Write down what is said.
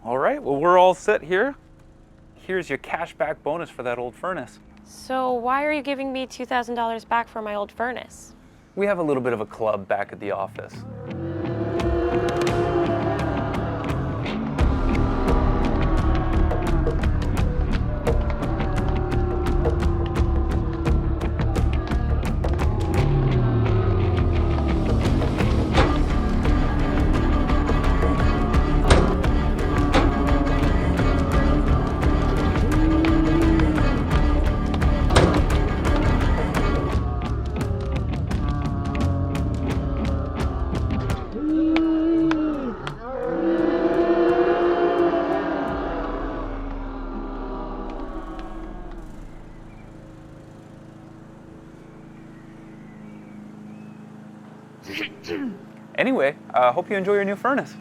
All right, well, we're all set here. Here's your cashback bonus for that old furnace. So why are you giving me $2,000 back for my old furnace? We have a little bit of a club back at the office. Anyway, hope you enjoy your new furnace.